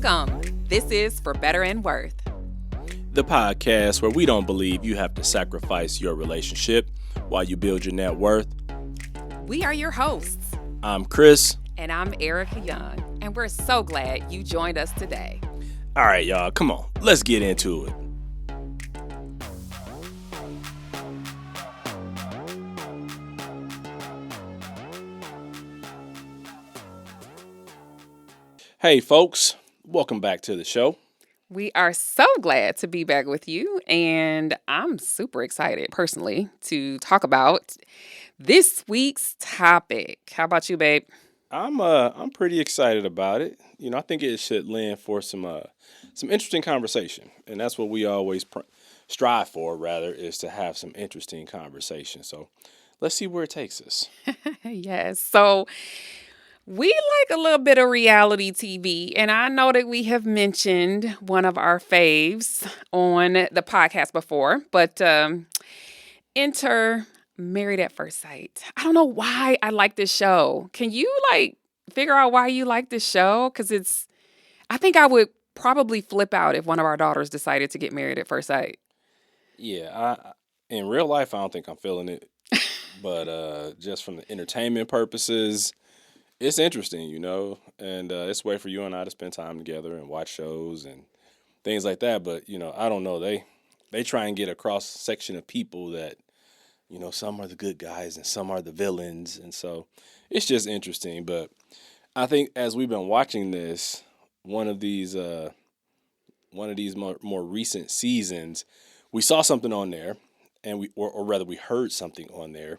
Welcome. This is For Better and Worth, the podcast where we don't believe you have to sacrifice your relationship while you build your net worth. We are your hosts. I'm Chris. And I'm Ericka Young. And we're so glad you joined us today. All right, y'all, come on. Let's get into it. Hey, folks. Welcome back to the show. We are so glad to be back with you. And I'm super excited, personally, to talk about this week's topic. How about you, babe? I'm pretty excited about it. You know, I think it should lend for some interesting conversation, and that's what we always strive for. Rather, is to have some interesting conversation. So, let's see where it takes us. Yes. So, we like a little bit of reality TV, and I know that we have mentioned one of our faves on the podcast before, but enter Married at First Sight. I don't know why I like this show. Can you figure out why you like this show? Because I think I would probably flip out if one of our daughters decided to get married at first sight. Yeah, in real life, I don't think I'm feeling it, but just from the entertainment purposes, it's interesting, you know, and it's a way for you and I to spend time together and watch shows and things like that. But, you know, I don't know. They try and get a cross section of people that, you know, some are the good guys and some are the villains. And so it's just interesting. But I think as we've been watching this, one of these more recent seasons, we saw something on there, and we heard something on there.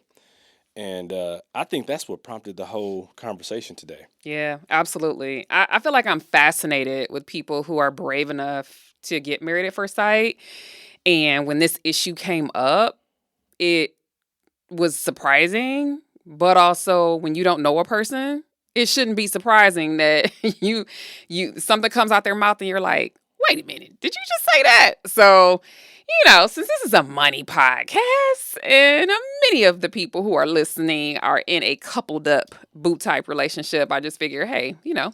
And I think that's what prompted the whole conversation today. Yeah, absolutely. I feel like I'm fascinated with people who are brave enough to get married at first sight. And when this issue came up, it was surprising. But also, when you don't know a person, it shouldn't be surprising that you something comes out their mouth and you're like, wait a minute, did you just say that? So, you know, since this is a money podcast and many of the people who are listening are in a coupled up boot type relationship, I just figure, hey, you know,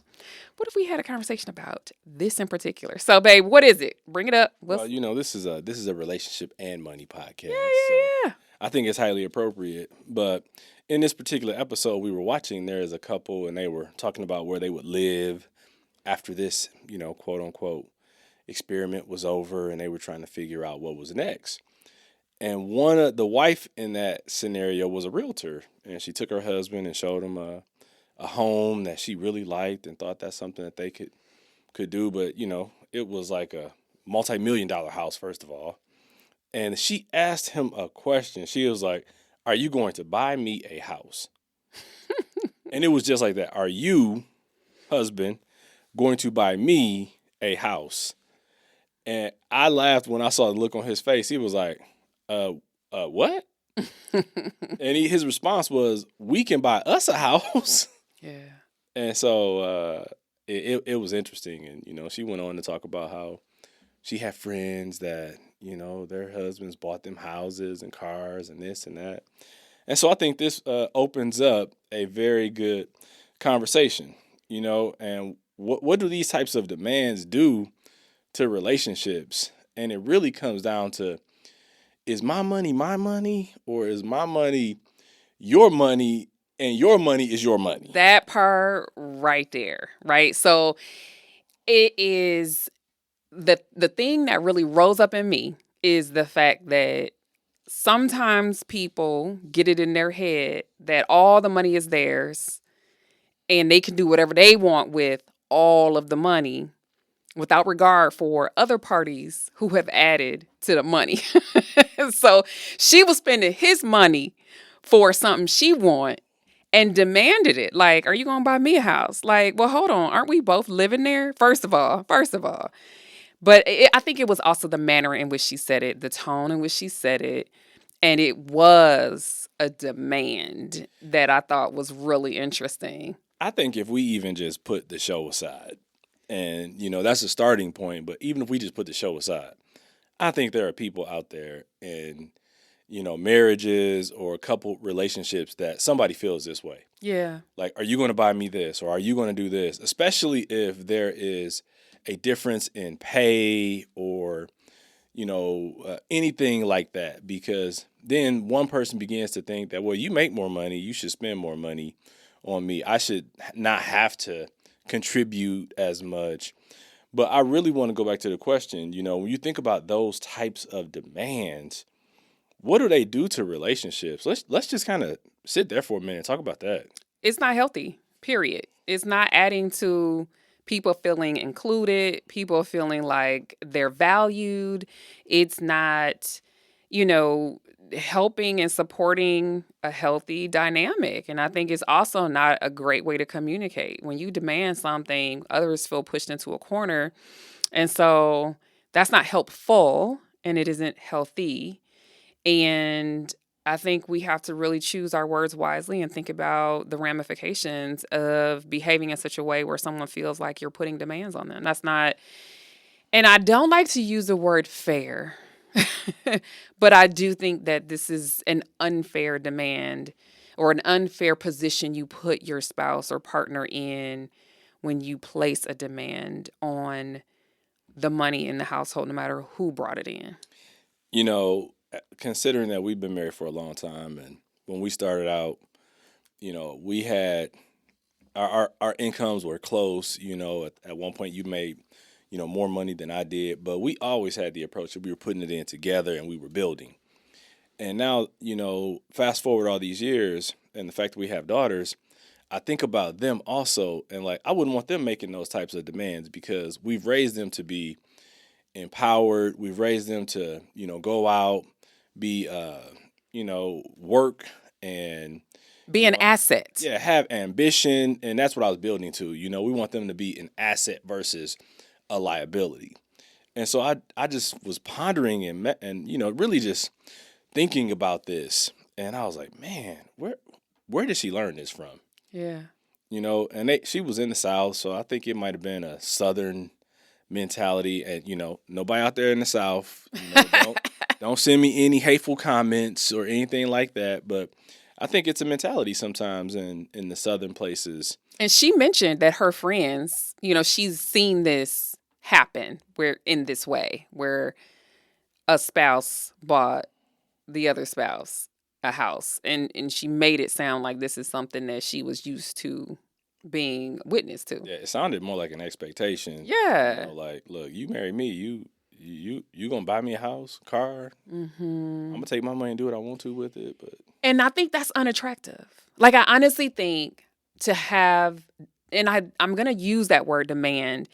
what if we had a conversation about this in particular? So, babe, what is it? Bring it up. Well, you know, this is a relationship and money podcast. Yeah. I think it's highly appropriate. But in this particular episode we were watching, there is a couple, and they were talking about where they would live after this, you know, quote unquote, experiment was over, and they were trying to figure out what was next. And the wife in that scenario was a realtor, and she took her husband and showed him a home that she really liked and thought that's something that they could do. But, you know, it was like a multi-million-dollar house, first of all. And she asked him a question. She was like, "Are you going to buy me a house?" And it was just like that. "Are you, husband, going to buy me a house?" And I laughed when I saw the look on his face. He was like, what? And his response was, "We can buy us a house." Yeah. And so it was interesting. And, you know, she went on to talk about how she had friends that, you know, their husbands bought them houses and cars and this and that. And so I think this opens up a very good conversation, you know, and what do these types of demands do to relationships? And it really comes down to, is my money, or is my money your money, and your money is your money? That part right there, right? So it is the thing that really rose up in me is the fact that sometimes people get it in their head that all the money is theirs and they can do whatever they want with all of the money without regard for other parties who have added to the money. So she was spending his money for something she want and demanded it. Like, "Are you going to buy me a house?" Like, well, hold on. Aren't we both living there? First of all. But I think it was also the manner in which she said it, the tone in which she said it. And it was a demand that I thought was really interesting. I think if we even just put the show aside, and, you know, that's a starting point, but even if we just put the show aside, I think there are people out there in, you know, marriages or couple relationships that somebody feels this way. Yeah. Like, are you going to buy me this, or are you going to do this? Especially if there is a difference in pay or anything like that, because then one person begins to think that, well, you make more money, you should spend more money on me. I should not have to contribute as much. But I really want to go back to the question, when you think about those types of demands, what do they do to relationships? Let's just kind of sit there for a minute and talk about that. It's not healthy, period. It's not adding to people feeling included, people feeling like they're valued. It's not, you know, helping and supporting a healthy dynamic. And I think it's also not a great way to communicate. When you demand something, others feel pushed into a corner. And so that's not helpful and it isn't healthy. And I think we have to really choose our words wisely and think about the ramifications of behaving in such a way where someone feels like you're putting demands on them. That's not, and I don't like to use the word fair, but I do think that this is an unfair demand or an unfair position you put your spouse or partner in when you place a demand on the money in the household, no matter who brought it in. You know, considering that we've been married for a long time, and when we started out, we had our incomes were close. At one point you made, more money than I did, but we always had the approach that we were putting it in together and we were building. And now, fast forward all these years and the fact that we have daughters, I think about them also, and like I wouldn't want them making those types of demands because we've raised them to be empowered. We've raised them to, go out, be, work and, Be an asset. yeah, have ambition. And that's what I was building to. We want them to be an asset versus a liability. And so I just was pondering and really just thinking about this. And I was like, man, where did she learn this from? Yeah. And she was in the South, so I think it might have been a Southern mentality. And nobody out there in the South, don't send me any hateful comments or anything like that. But I think it's a mentality sometimes in the Southern places. And she mentioned that her friends, she's seen this happen where in this way, where a spouse bought the other spouse a house. And she made it sound like this is something that she was used to being witness to. Yeah, it sounded more like an expectation. Yeah. Like, look, you marry me, you gonna buy me a house, car. I'm gonna take my money and do what I want to with it. But And I think that's unattractive. Like, I honestly think to have, and I'm going to use that word demand,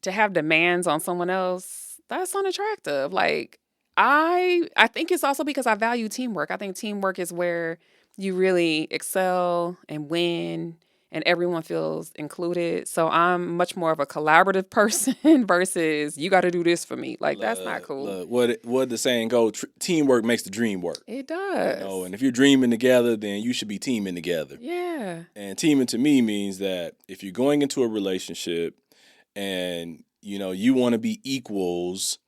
to have demands on someone else, that's unattractive. Like, I think it's also because I value teamwork. I think teamwork is where you really excel and win and everyone feels included. So I'm much more of a collaborative person versus you got to do this for me. Like, that's not cool. what the saying go? Teamwork makes the dream work. It does. And if you're dreaming together, then you should be teaming together. Yeah. And teaming to me means that if you're going into a relationship and you want to be equals,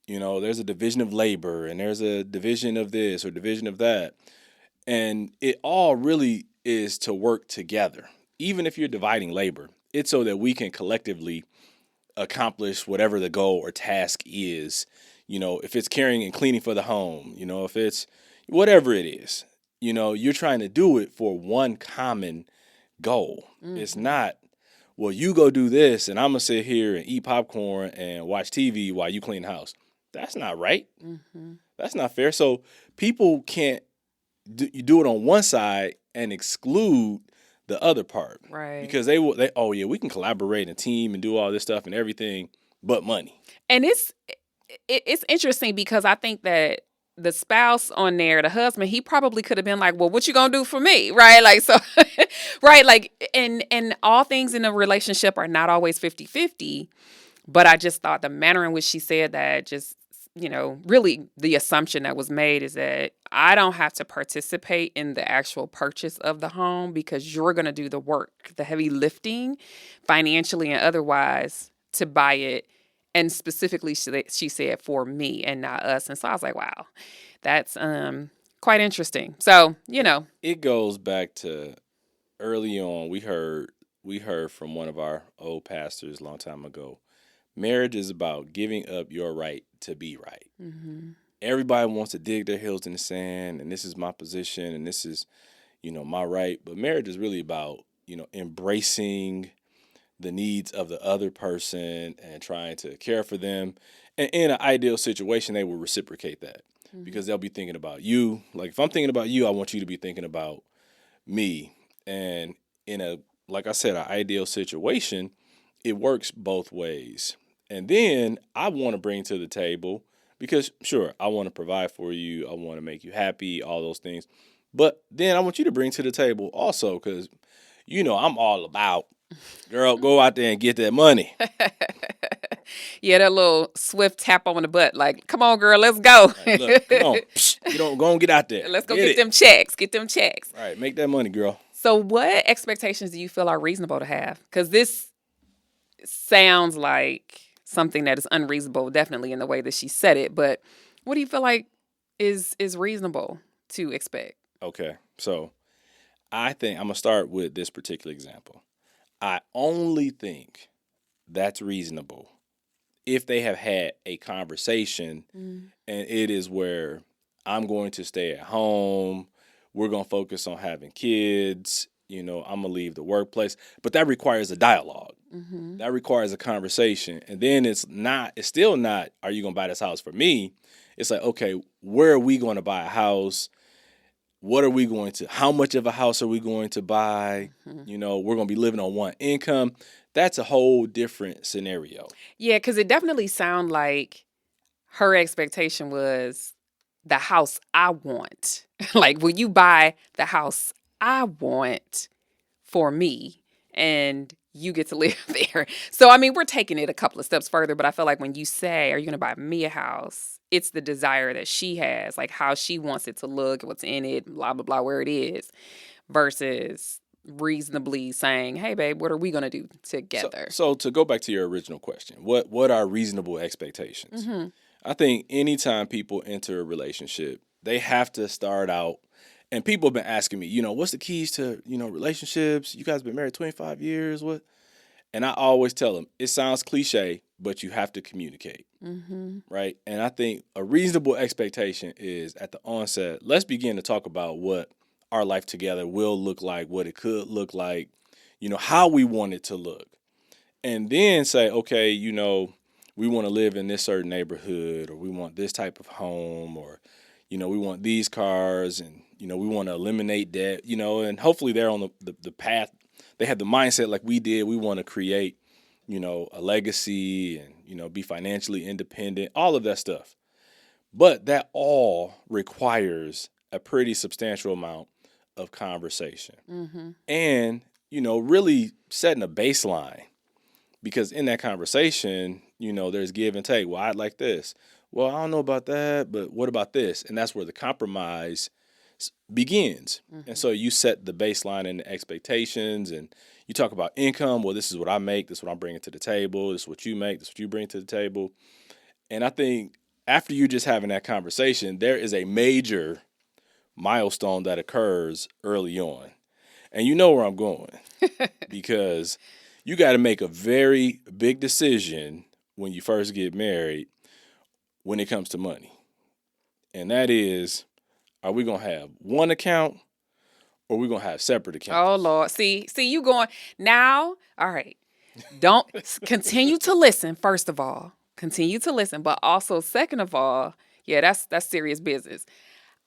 there's a division of labor and there's a division of this or division of that. And it all really is to work together. Even if you're dividing labor, it's so that we can collectively accomplish whatever the goal or task is. If it's caring and cleaning for the home, if it's whatever it is, you're trying to do it for one common goal. Mm-hmm. It's not, well, you go do this and I'm going to sit here and eat popcorn and watch TV while you clean the house. That's not right. Mm-hmm. That's not fair. So people can't you do it on one side and exclude the other part. Right. Because oh yeah, we can collaborate in a team and do all this stuff and everything but money. And it's interesting because I think that the spouse on there, the husband, he probably could have been like, well, what you gonna do for me? Right. Like, so, right. Like, and all things in a relationship are not always 50-50. But I just thought the manner in which she said that just, really the assumption that was made is that I don't have to participate in the actual purchase of the home because you're going to do the work, the heavy lifting financially and otherwise to buy it. And specifically, she said for me and not us. And so I was like, wow, that's quite interesting. So, It goes back to early on. We heard from one of our old pastors a long time ago Marriage is about giving up your right to be right. Mm-hmm. Everybody wants to dig their heels in the sand, and this is my position, and this is, my right. But marriage is really about, embracing the needs of the other person and trying to care for them. And in an ideal situation, they will reciprocate that Mm-hmm. because they'll be thinking about you. Like if I'm thinking about you, I want you to be thinking about me. And in a, like I said, an ideal situation, it works both ways. And then I want to bring to the table because sure, I want to provide for you, I want to make you happy, all those things. But then I want you to bring to the table also because I'm all about, girl, go out there and get that money. Yeah, that little swift tap on the butt, like, come on, girl, let's go. Like, look, come on, psh, you don't go and get out there, Let's go get get it. them checks. Get them checks. Right, make that money, girl. So, what expectations do you feel are reasonable to have? Because this sounds like something that is unreasonable, definitely in the way that she said it. But what do you feel like is reasonable to expect? Okay, so I think I'm gonna start with this particular example. I only think that's reasonable if they have had a conversation Mm. and it is where I'm going to stay at home, we're going to focus on having kids, I'm going to leave the workplace, but that requires a dialogue. Mm-hmm. That requires a conversation. And then it's still not, are you going to buy this house for me? It's like, okay, where are we going to buy a house? How much of a house are we going to buy? Mm-hmm. We're going to be living on one income. That's a whole different scenario. Yeah, because it definitely sounded like her expectation was the house I want. Like, will you buy the house I want for me? And you get to live there. So, I mean, we're taking it a couple of steps further, but I feel like when you say, are you going to buy me a house? It's the desire that she has, like how she wants it to look, what's in it, blah, blah, blah, where it is, versus reasonably saying, hey, babe, what are we going to do together? So to go back to your original question, what are reasonable expectations? Mm-hmm. I think anytime people enter a relationship, they have to start out. And people have been asking me, what's the keys to, relationships? You guys been married 25 years, what? And I always tell them, it sounds cliche, but you have to communicate, Mm-hmm. right? And I think a reasonable expectation is at the onset, let's begin to talk about what our life together will look like, what it could look like, how we want it to look. And then say, okay, we want to live in this certain neighborhood, or we want this type of home, or, we want these cars, and, we want to eliminate debt, and hopefully they're on the path. They have the mindset like we did. We want to create, a legacy and, be financially independent, all of that stuff. But that all requires a pretty substantial amount of conversation Mm-hmm. and, really setting a baseline. Because in that conversation, there's give and take. Well, I'd like this. Well, I don't know about that, but what about this? And that's where the compromise begins. Mm-hmm. And so you set the baseline and the expectations, and you talk about income. Well, this is what I make. This is what I'm bringing to the table. This is what you make. This is what you bring to the table. And I think after you just having that conversation, there is a major milestone that occurs early on. And you know where I'm going because you got to make a very big decision when you first get married when it comes to money. And that is, are we going to have one account or are we going to have separate accounts? Oh, Lord. See, you going now. All right. Don't continue to listen, first of all. Continue to listen. But also, second of all, yeah, that's serious business.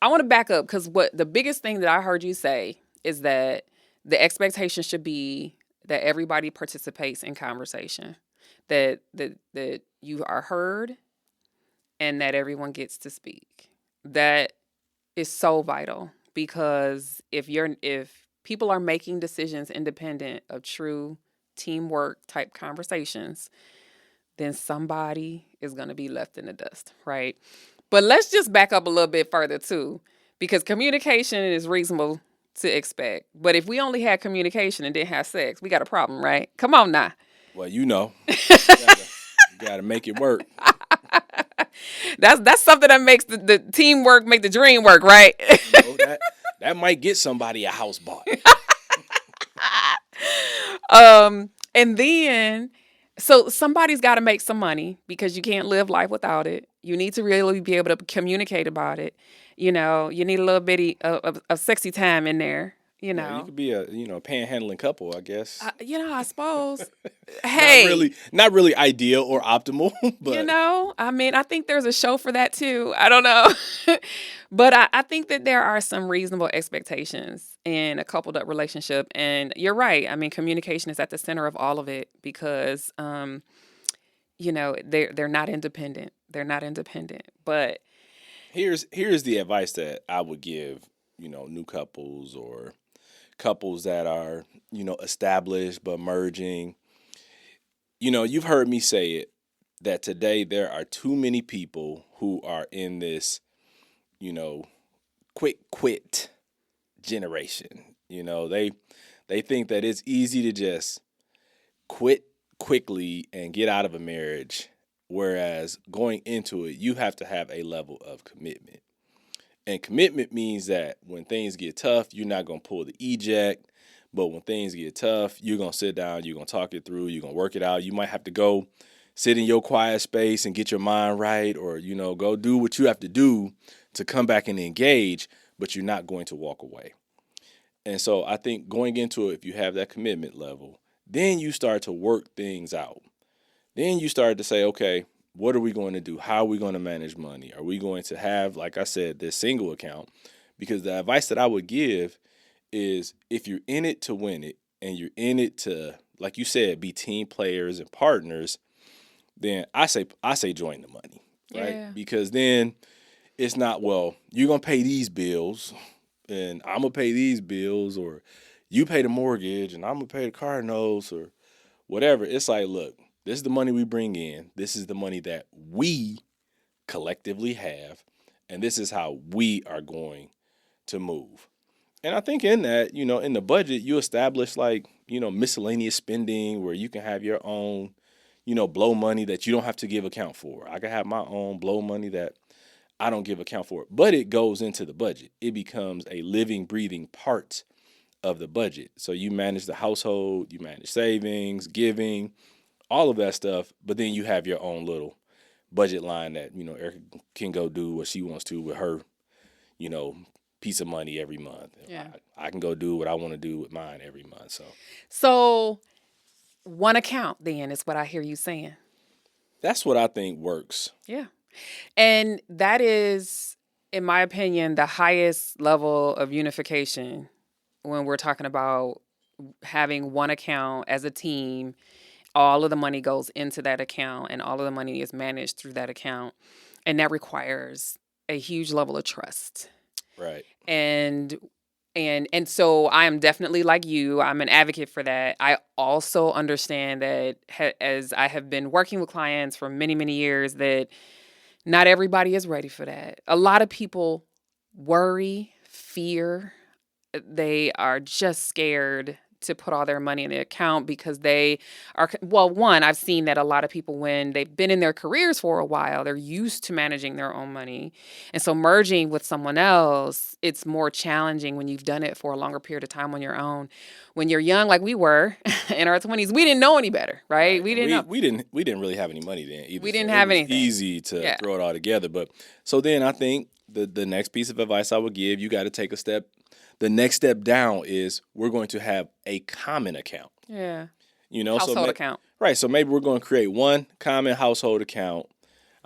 I want to back up because what the biggest thing that I heard you say is that the expectation should be that everybody participates in conversation, that you are heard, and that everyone gets to speak. That is so vital because if people are making decisions independent of true teamwork type conversations, then somebody is going to be left in the dust, right? But let's just back up a little bit further too, because communication is reasonable to expect. But if we only had communication and didn't have sex, we got a problem, right? Come on now. Well, you got to make it work. That's something that makes the teamwork make the dream work, right? That might get somebody a house bought. And then So somebody's got to make some money because you can't live life without it. You need to really be able to communicate about it. You need a little bitty of sexy time in there. You Yeah, you know, could be a panhandling couple, I guess. I suppose. Not Hey, really, not really ideal or optimal, but I mean, I think there's a show for that too. I don't know. But I think that there are some reasonable expectations in a coupled up relationship. And you're right. I mean, communication is at the center of all of it because, they're not independent. They're not independent. But here's the advice that I would give, new couples or couples that are, established but merging. You've heard me say it that today there are too many people who are in this, you know, quick quit generation. They think that it's easy to just quit quickly and get out of a marriage, whereas going into it, you have to have a level of commitment. And commitment means that when things get tough, you're not going to pull the eject. But when things get tough, you're going to sit down, you're going to talk it through, you're going to work it out. You might have to go sit in your quiet space and get your mind right, or, go do what you have to do to come back and engage, but you're not going to walk away. And so I think going into it, if you have that commitment level, then you start to work things out. Then you start to say, okay, what are we going to do? How are we going to manage money? Are we going to have, like I said, this single account? Because the advice that I would give is if you're in it to win it and you're in it to, like you said, be team players and partners, then I say join the money, right? yeah, Because then it's not, well, you're going to pay these bills and I'm going to pay these bills, or you pay the mortgage and I'm going to pay the car notes or whatever. It's like, look, this is the money we bring in. This is the money that we collectively have, and this is how we are going to move. And I think in that, in the budget, you establish like, miscellaneous spending where you can have your own, blow money that you don't have to give account for. I can have my own blow money that I don't give account for, but it goes into the budget. It becomes a living, breathing part of the budget. So you manage the household, you manage savings, giving, all of that stuff, but then you have your own little budget line that, Ericka can go do what she wants to with her, you know, piece of money every month. yeah. I can go do what I want to do with mine every month. So one account then is what I hear you saying. That's what I think works. Yeah. And that is, in my opinion, the highest level of unification when we're talking about having one account as a team. All of the money goes into that account and all of the money is managed through that account. And that requires a huge level of trust. Right. And so I am definitely like you. I'm an advocate for that. I also understand that as I have been working with clients for many, many years, that not everybody is ready for that. A lot of people worry, fear. They are just scared to put all their money in the account because they are, well, one, I've seen that a lot of people, when they've been in their careers for a while, they're used to managing their own money. And so merging with someone else, it's more challenging when you've done it for a longer period of time on your own. When you're young, like we were in our 20s, we didn't know any better, right? Right. We And didn't know. we didn't really have any money then either. We So didn't it have was anything. easy to Yeah. throw it all together. But so then I think the next piece of advice I would give, you got to take a step. The next step down is we're going to have a common account. Yeah. So Household account. right. So maybe we're going to create one common household account.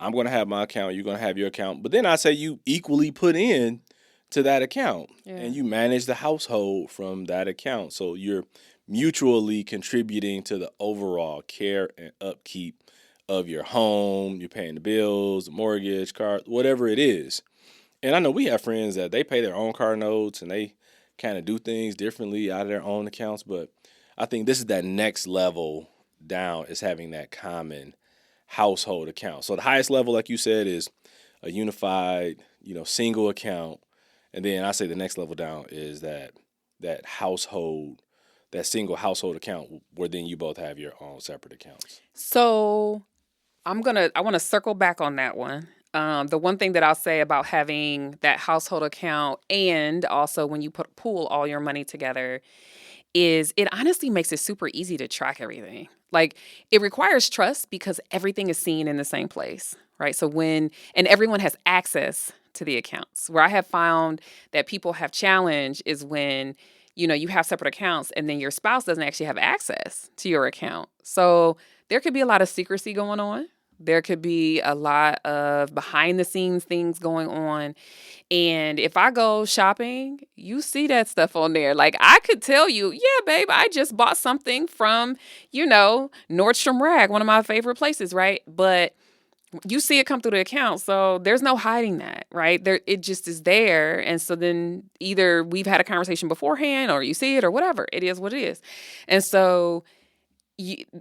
I'm going to have my account. You're going to have your account. But then I say you equally put in to that account, Yeah. and you manage the household from that account. So you're mutually contributing to the overall care and upkeep of your home. You're paying the bills, the mortgage, car, whatever it is. And I know we have friends that they pay their own car notes and they kind of do things differently out of their own accounts. But I think this is that next level down, is having that common household account. So the highest level, like you said, is a unified, single account. And then I say the next level down is that household, that single household account where then you both have your own separate accounts. So I want to circle back on that one. The one thing that I'll say about having that household account, and also when you pool all your money together, is it honestly makes it super easy to track everything. Like it requires trust because everything is seen in the same place, right? So and everyone has access to the accounts. Where I have found that people have challenge is when, you have separate accounts and then your spouse doesn't actually have access to your account. So there could be a lot of secrecy going on. There could be a lot of behind the scenes things going on, and if I go shopping, you see that stuff on there. Like I could tell you, yeah, babe, I just bought something from, Nordstrom Rag, one of my favorite places, right? But you see it come through the account. So there's no hiding that, right? There it just is there. And so then either we've had a conversation beforehand or you see it or whatever. It is what it is. And so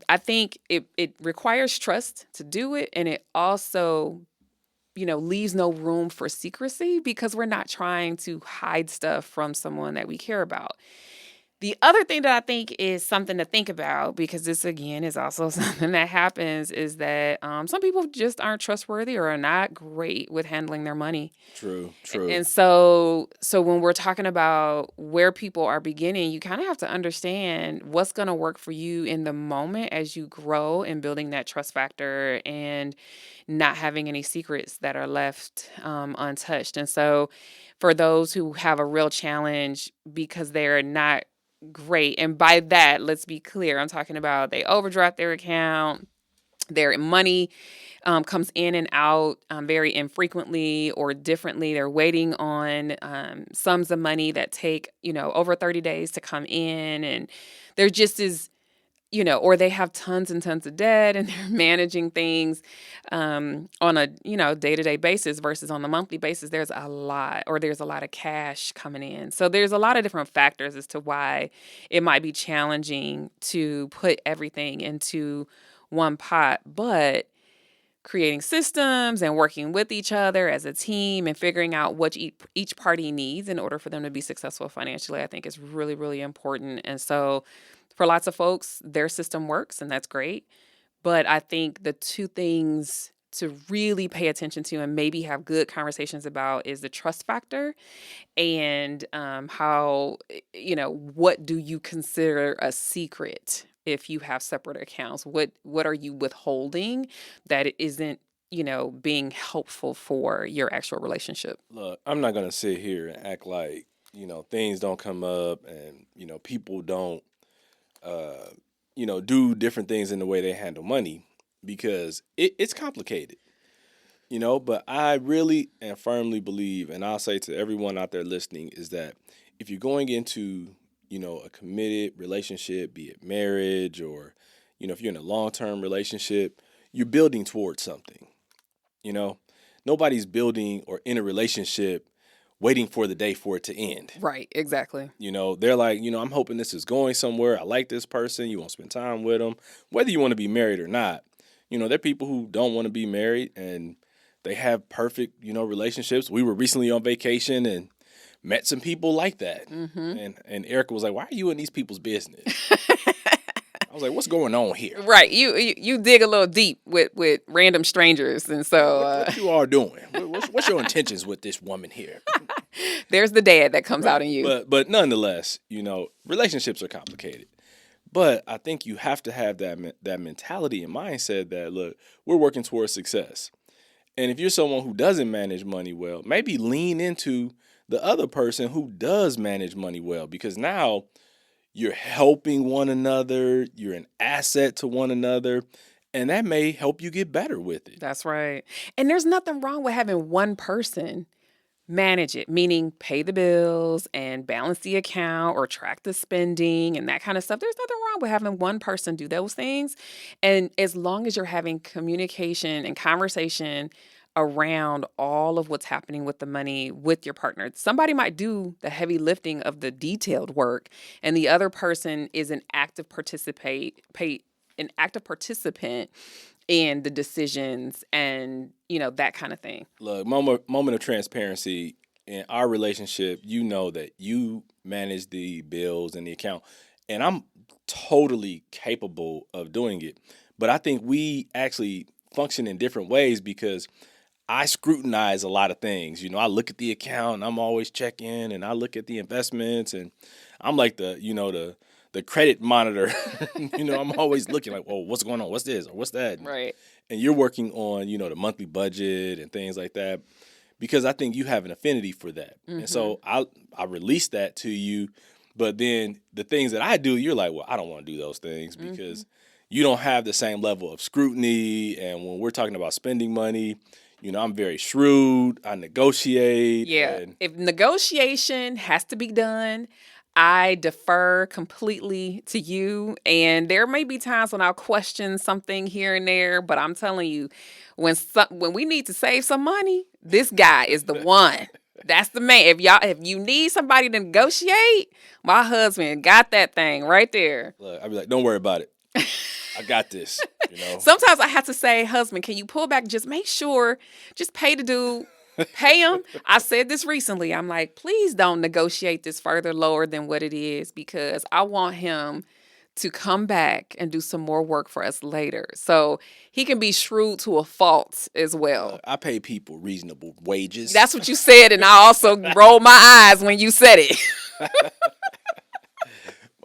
I think it requires trust to do it. And it also leaves no room for secrecy because we're not trying to hide stuff from someone that we care about. The other thing that I think is something to think about, because this again is also something that happens, is that some people just aren't trustworthy or are not great with handling their money. True, true. And so when we're talking about where people are beginning, you kind of have to understand what's going to work for you in the moment as you grow and building that trust factor and not having any secrets that are left untouched. And so for those who have a real challenge because they're not great, and by that, let's be clear, I'm talking about they overdraft their account, their money comes in and out very infrequently or differently. They're waiting on sums of money that take, over 30 days to come in. And there just is, or they have tons and tons of debt and they're managing things on a, day-to-day basis versus on the monthly basis. There's a lot of cash coming in. So there's a lot of different factors as to why it might be challenging to put everything into one pot. But creating systems and working with each other as a team and figuring out what each party needs in order for them to be successful financially, I think is really, really important. And so for lots of folks, their system works and that's great. But I think the two things to really pay attention to and maybe have good conversations about is the trust factor and how, what do you consider a secret if you have separate accounts? What are you withholding that it isn't, being helpful for your actual relationship? Look, I'm not gonna sit here and act like things don't come up and people don't uh, do different things in the way they handle money because it's complicated. But I really and firmly believe, and I'll say to everyone out there listening, is that if you're going into, a committed relationship, be it marriage or, if you're in a long term relationship, you're building towards something. You know, Nobody's building or in a relationship waiting for the day for it to end. Right, exactly. They're like, I'm hoping this is going somewhere. I like this person. You want to spend time with them, whether you want to be married or not. There are people who don't want to be married and they have perfect, relationships. We were recently on vacation and met some people like that. Mm-hmm. And Ericka was like, "Why are you in these people's business?" I was like, "What's going on here?" Right. You dig a little deep with random strangers, and so What you are doing? What's your intentions with this woman here? there's the dad that comes out in you. But nonetheless, relationships are complicated. But I think you have to have that mentality and mindset that, look, we're working towards success. And if you're someone who doesn't manage money well, maybe lean into the other person who does manage money well, because now you're helping one another, you're an asset to one another, and that may help you get better with it. That's right. And there's nothing wrong with having one person manage it, meaning pay the bills and balance the account or track the spending and that kind of stuff. There's nothing wrong with having one person do those things. And as long as you're having communication and conversation around all of what's happening with the money with your partner, somebody might do the heavy lifting of the detailed work and the other person is an active participant in the decisions and that kind of thing. Look, moment of transparency in our relationship. That you manage the bills and the account, and I'm totally capable of doing it. But I think we actually function in different ways because I scrutinize a lot of things. I look at the account and I'm always checking, and I look at the investments, and I'm like the the credit monitor. I'm always looking like, oh, what's going on? What's this or what's that? Right. And you're working on, the monthly budget and things like that because I think you have an affinity for that. And Mm-hmm. so I release that to you, but then the things that I do, you're like, well, I don't want to do those things Mm-hmm. because you don't have the same level of scrutiny. And when we're talking about spending money, I'm very shrewd. I negotiate Yeah. and If negotiation has to be done, I defer completely to you. And there may be times when I'll question something here and there, but I'm telling you, when we need to save some money, this guy is the one. That's the man. If you need somebody to negotiate, my husband got that thing right there. look, I'd be like, don't worry about it. I got this. Sometimes I have to say, husband, can you pull back? Just make sure, just pay the dude, pay him. I said this recently. I'm like, please don't negotiate this further lower than what it is because I want him to come back and do some more work for us later. So he can be shrewd to a fault as well. Look, I pay people reasonable wages. That's what you said, and I also rolled my eyes when you said it.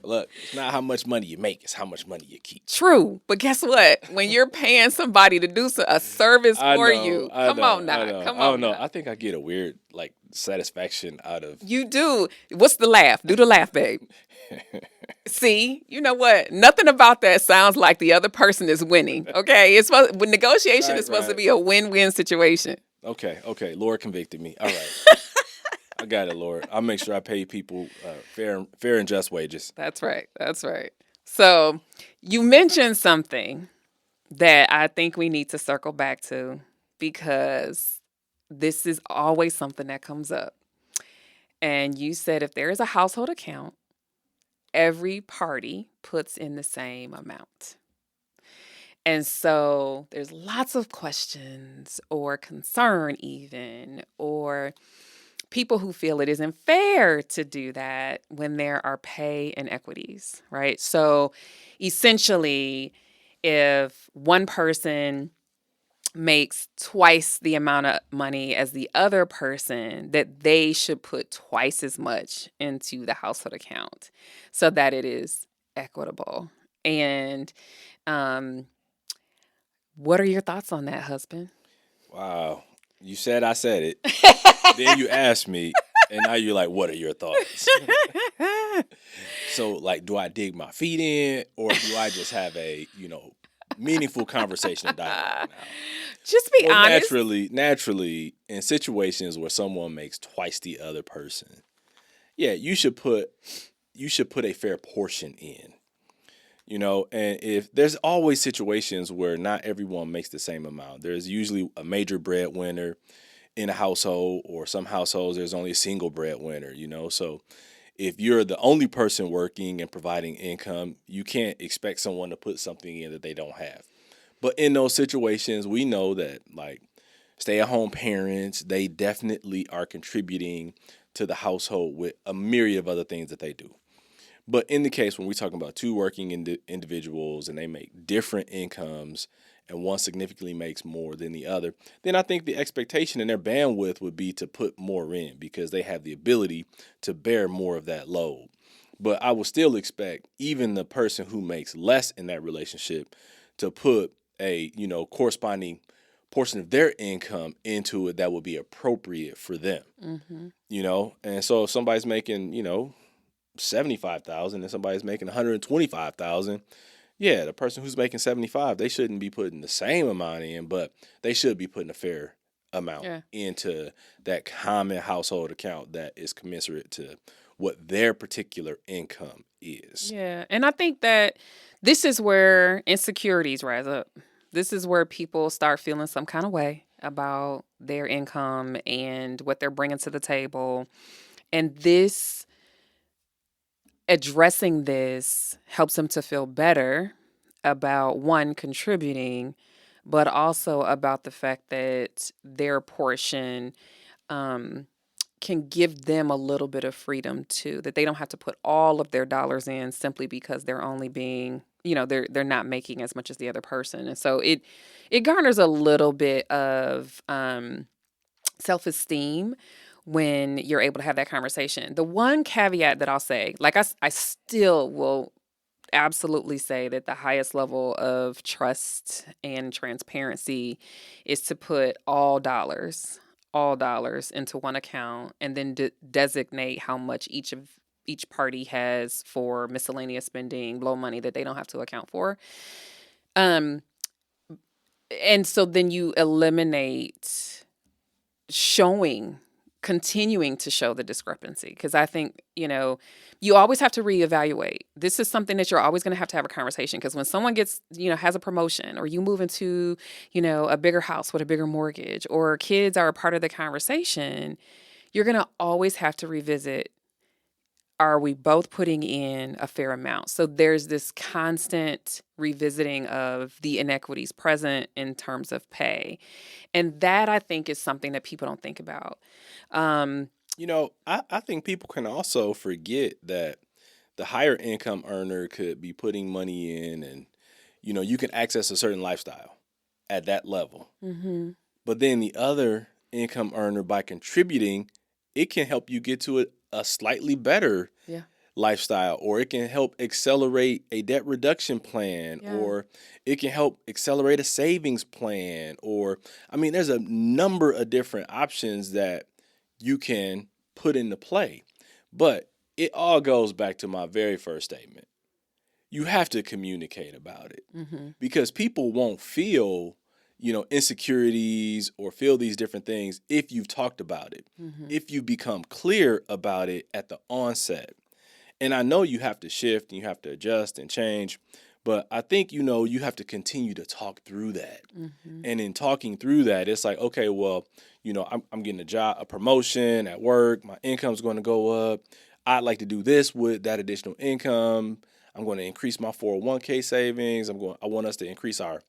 Look, it's not how much money you make; it's how much money you keep. True, but guess what? When you're paying somebody to do a service I for know, you, I come know, on I now, know. come I don't on know. now. I think I get a weird satisfaction out of. You do. What's the laugh? Do the laugh, babe. See, you know what? Nothing about that sounds like the other person is winning. Okay, when negotiation is Right, supposed to right. be a win-win situation. Okay. Lord convicted me. All right, I got it, Lord. I'll make sure I pay people fair and just wages. That's right. That's right. So you mentioned something that I think we need to circle back to because this is always something that comes up. And you said if there is a household account, every party puts in the same amount. And so there's lots of questions or concern, even, or people who feel it isn't fair to do that when there are pay inequities, right? So essentially, if one person makes twice the amount of money as the other person, that they should put twice as much into the household account so that it is equitable. And um, what are your thoughts on that, husband? Wow, you said I said it. Then you asked me, and now you're like, "What are your thoughts?" So, do I dig my feet in, or do I just have a meaningful conversation and dialogue now? Just be Well, honest. naturally, in situations where someone makes twice the other person, yeah, you should put a fair portion in. And if there's always situations where not everyone makes the same amount, there's usually a major breadwinner in a household, or some households there's only a single breadwinner. So if you're the only person working and providing income, you can't expect someone to put something in that they don't have. But in those situations, we know that stay-at-home parents, they definitely are contributing to the household with a myriad of other things that they do. But in the case when we're talking about two working individuals and they make different incomes and one significantly makes more than the other, then I think the expectation and their bandwidth would be to put more in because they have the ability to bear more of that load. But I would still expect even the person who makes less in that relationship to put a, corresponding portion of their income into it that would be appropriate for them. Mm-hmm. And so if somebody's making, 75,000 and somebody's making 125,000, yeah, the person who's making 75, they shouldn't be putting the same amount in, but they should be putting a fair amount Yeah. into that common household account that is commensurate to what their particular income is. Yeah. And I think that this is where insecurities rise up. This is where people start feeling some kind of way about their income and what they're bringing to the table. And addressing this helps them to feel better about one, contributing, but also about the fact that their portion um, can give them a little bit of freedom too, that they don't have to put all of their dollars in simply because they're only being, they're not making as much as the other person. And so it garners a little bit of self-esteem when you're able to have that conversation. The one caveat that I'll say, like I still will absolutely say that the highest level of trust and transparency is to put all dollars into one account and then designate how much each party has for miscellaneous spending, blow money that they don't have to account for. Um and so then you eliminate showing continuing to show the discrepancy, because I think, you always have to reevaluate. This is something that you're always going to have a conversation, because when someone gets, has a promotion, or you move into, a bigger house with a bigger mortgage, or kids are a part of the conversation, you're going to always have to revisit, are we both putting in a fair amount? So there's this constant revisiting of the inequities present in terms of pay. And that, I think, is something that people don't think about. Um, I think people can also forget that the higher income earner could be putting money in, and you can access a certain lifestyle at that level. hmm But then the other income earner, by contributing, it can help you get to a slightly better Yeah. lifestyle, or it can help accelerate a debt reduction plan, Yeah. or it can help accelerate a savings plan, or I mean, there's a number of different options that you can put into play. But it all goes back to my very first statement. You have to communicate about it, hmm because people won't feel, insecurities or feel these different things if you've talked about it, hmm if you become clear about it at the onset. And I know you have to shift and you have to adjust and change, but I think, you have to continue to talk through that. hmm And in talking through that, it's like, okay, well, I'm getting a promotion at work. My income's going to go up. I'd like to do this with that additional income. I'm going to increase my 401k savings. I want us to increase our,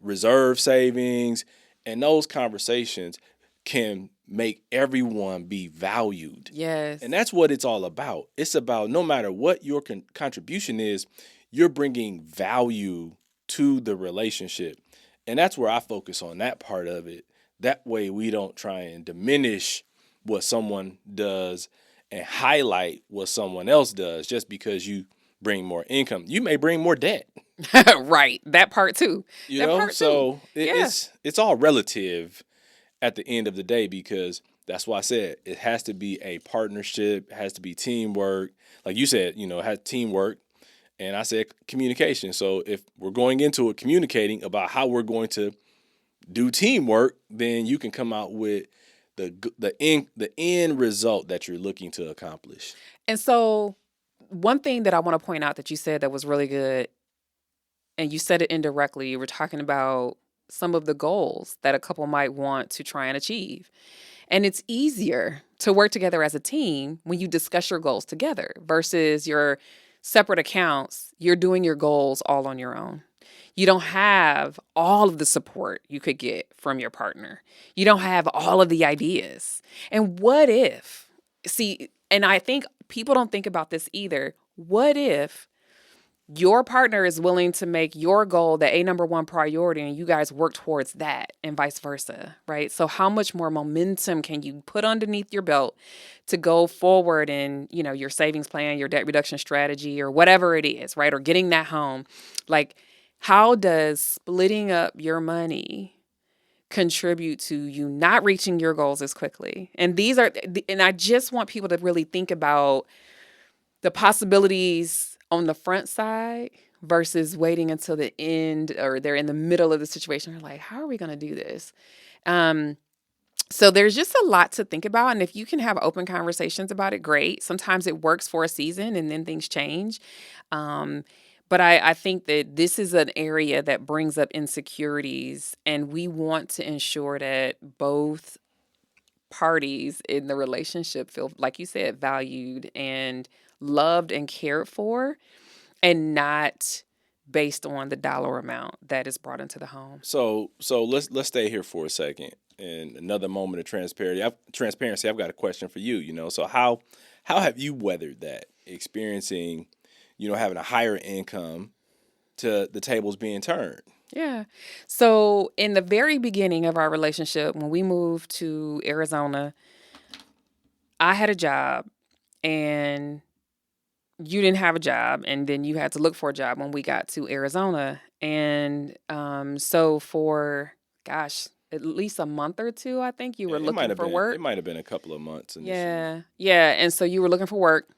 reserve savings. And those conversations can make everyone be valued. Yes. And that's what it's all about. It's about, no matter what your contribution is, you're bringing value to the relationship. And that's where I focus on that part of it. That way we don't try and diminish what someone does and highlight what someone else does just because you bring more income. You may bring more debt. Right. That part too. That part too. So Yeah. it's all relative at the end of the day, because that's why I said it has to be a partnership, it has to be teamwork. Like you said, it has teamwork, and I said communication. So if we're going into it communicating about how we're going to do teamwork, then you can come out with the end result that you're looking to accomplish. And so, one thing that I want to point out that you said that was really good, and you said it indirectly, you were talking about some of the goals that a couple might want to try and achieve. And it's easier to work together as a team when you discuss your goals together versus your separate accounts. You're doing your goals all on your own. You don't have all of the support you could get from your partner. You don't have all of the ideas. And what if, see, and I think people don't think about this either. What if your partner is willing to make your goal the number one priority and you guys work towards that, and vice versa, right? So how much more momentum can you put underneath your belt to go forward in, your savings plan, your debt reduction strategy, or whatever it is, right? Or getting that home. Like, how does splitting up your money contribute to you not reaching your goals as quickly? And I just want people to really think about the possibilities on the front side versus waiting until the end, or they're in the middle of the situation. They're like, how are we going to do this? Um, so there's just a lot to think about. And if you can have open conversations about it, great. Sometimes it works for a season and then things change. But I think that this is an area that brings up insecurities, and we want to ensure that both parties in the relationship feel, like you said, valued and loved and cared for, and not based on the dollar amount that is brought into the home. So let's stay here for a second. And another moment of transparency. I've got a question for you. So how have you weathered that, experiencing, having a higher income to the tables being turned? Yeah. So in the very beginning of our relationship, when we moved to Arizona, I had a job and you didn't have a job, and then you had to look for a job when we got to Arizona. And so for, gosh, at least a month or two, I think you Yeah, were looking for work. it might have been a couple of months initially. Yeah. Yeah. And so you were looking for work.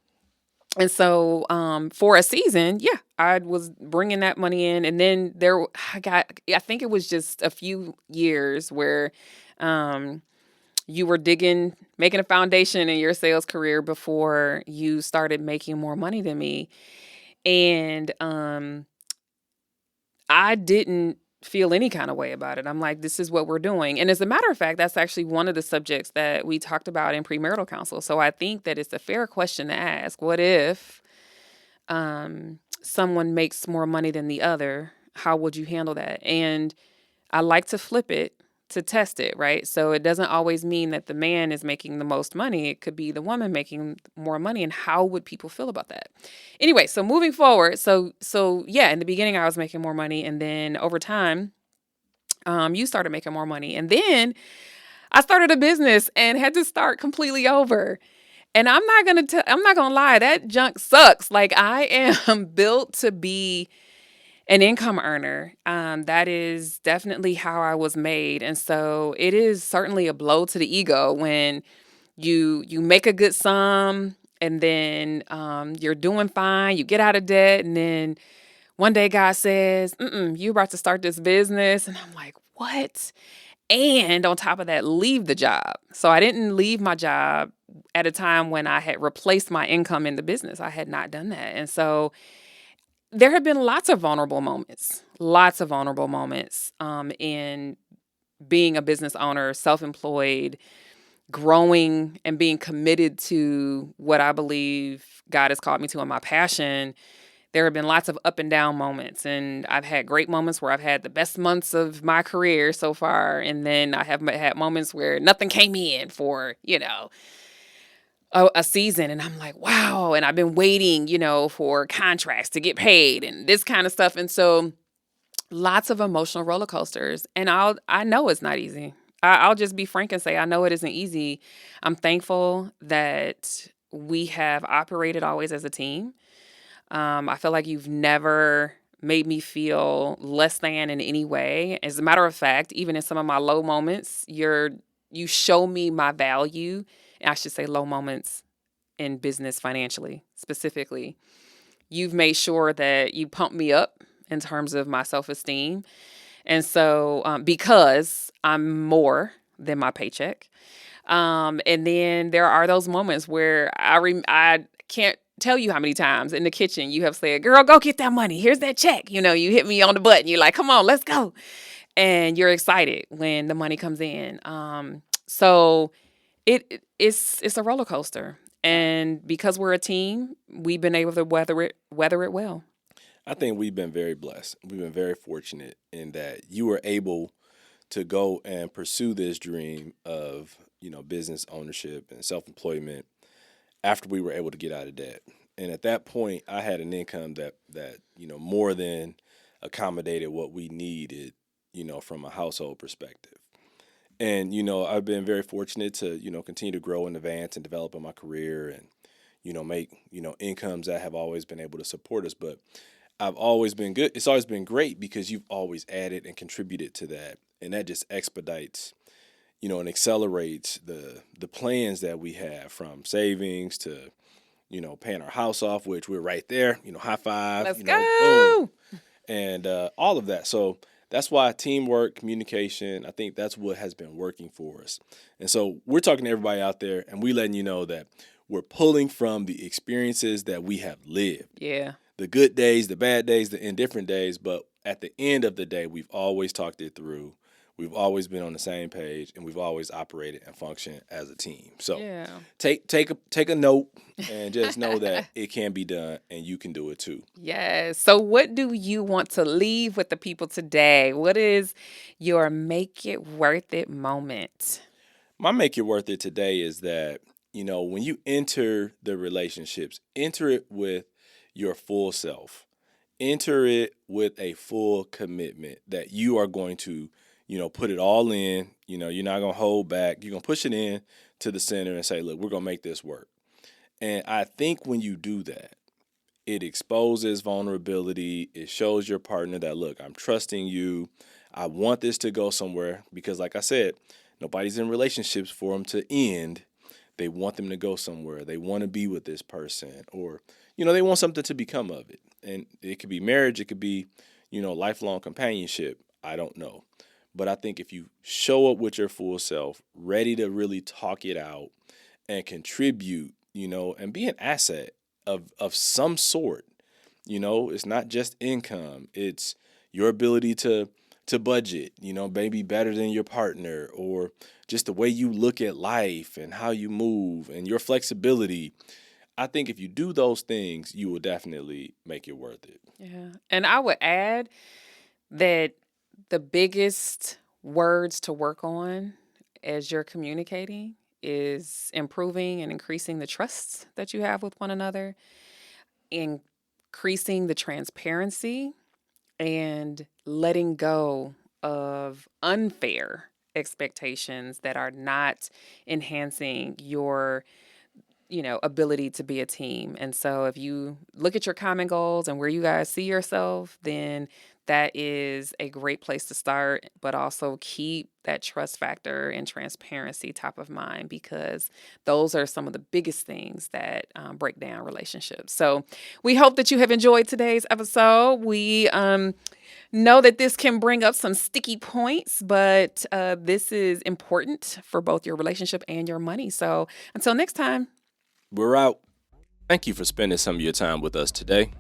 And so for a season, yeah, I was bringing that money in. And then I think it was just a few years where um, you were making a foundation in your sales career before you started making more money than me. And I didn't feel any kind of way about it. I'm like, this is what we're doing. And as a matter of fact, that's actually one of the subjects that we talked about in premarital counsel. So I think that it's a fair question to ask. What if someone makes more money than the other? How would you handle that? And I like to flip it to test it, right? So it doesn't always mean that the man is making the most money. It could be the woman making more money. And how would people feel about that? Anyway, so moving forward, so yeah, in the beginning I was making more money, and then over time, you started making more money, and then I started a business and had to start completely over. And I'm not gonna lie, that junk sucks. Like I am built to be an income earner. That is definitely how I was made. And so it is certainly a blow to the ego when you make a good sum, and then you're doing fine, you get out of debt, and then one day God says, you about to start this business. And I'm like, what? And on top of that, leave the job. So I didn't leave my job at a time when I had replaced my income in the business. I had not done that. And so there have been lots of vulnerable moments in being a business owner, self employed, growing, and being committed to what I believe God has called me to and my passion. There have been lots of up and down moments, and I've had great moments where I've had the best months of my career so far. And then I have had moments where nothing came in for, a season, and I'm like, wow. And I've been waiting, for contracts to get paid and this kind of stuff. And so lots of emotional roller coasters. And I know it's not easy. I'll just be frank and say, I know it isn't easy. I'm thankful that we have operated always as a team. I feel like you've never made me feel less than in any way. As a matter of fact, even in some of my low moments, you show me my value. I should say low moments in business financially, specifically. You've made sure that you pump me up in terms of my self-esteem. And so, because I'm more than my paycheck. And then there are those moments where I can't tell you how many times in the kitchen you have said, girl, go get that money. Here's that check. You hit me on the button. You're like, come on, let's go. And you're excited when the money comes in. So it's a roller coaster. And because we're a team, we've been able to weather it well. I think we've been very blessed. We've been very fortunate in that you were able to go and pursue this dream of, business ownership and self-employment after we were able to get out of debt. And at that point, I had an income that more than accommodated what we needed, from a household perspective. And I've been very fortunate to continue to grow and advance and develop in my career, and make incomes that have always been able to support us. But I've always been good. It's always been great because you've always added and contributed to that, and that just expedites and accelerates the plans that we have, from savings to paying our house off, which we're right there. High five. Let's Boom, go. and all of that. So that's why teamwork, communication, I think that's what has been working for us. And so we're talking to everybody out there, and we letting you know that we're pulling from the experiences that we have lived. Yeah. The good days, the bad days, the indifferent days. But at the end of the day, we've always talked it through. We've always been on the same page, and we've always operated and functioned as a team. So Yeah. take a note and just know that it can be done, and you can do it too. Yes. So, what do you want to leave with the people today? What is your make it worth it moment? My make it worth it today is that, when you enter the relationships, enter it with your full self. Enter it with a full commitment that you are going to, put it all in. You're not going to hold back. You're going to push it in to the center and say, look, we're going to make this work. And I think when you do that, it exposes vulnerability. It shows your partner that, look, I'm trusting you. I want this to go somewhere because, like I said, nobody's in relationships for them to end. They want them to go somewhere. They want to be with this person, or, they want something to become of it. And it could be marriage. It could be, lifelong companionship. I don't know. But I think if you show up with your full self, ready to really talk it out and contribute, and be an asset of some sort, it's not just income. It's your ability to budget, maybe better than your partner, or just the way you look at life and how you move and your flexibility. I think if you do those things, you will definitely make it worth it. Yeah. And I would add that the biggest words to work on as you're communicating is improving and increasing the trust that you have with one another, increasing the transparency, and letting go of unfair expectations that are not enhancing your ability to be a team. And so if you look at your common goals and where you guys see yourself, then that is a great place to start, but also keep that trust factor and transparency top of mind, because those are some of the biggest things that break down relationships. So we hope that you have enjoyed today's episode. We know that this can bring up some sticky points, but this is important for both your relationship and your money. So until next time. We're out. Thank you for spending some of your time with us today.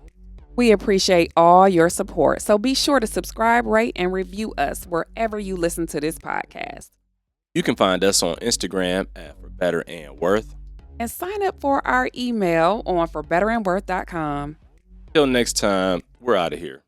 We appreciate all your support, so be sure to subscribe, rate, and review us wherever you listen to this podcast. You can find us on Instagram at For Better and Worth. And sign up for our email on forbetterandworth.com. Till next time, we're out of here.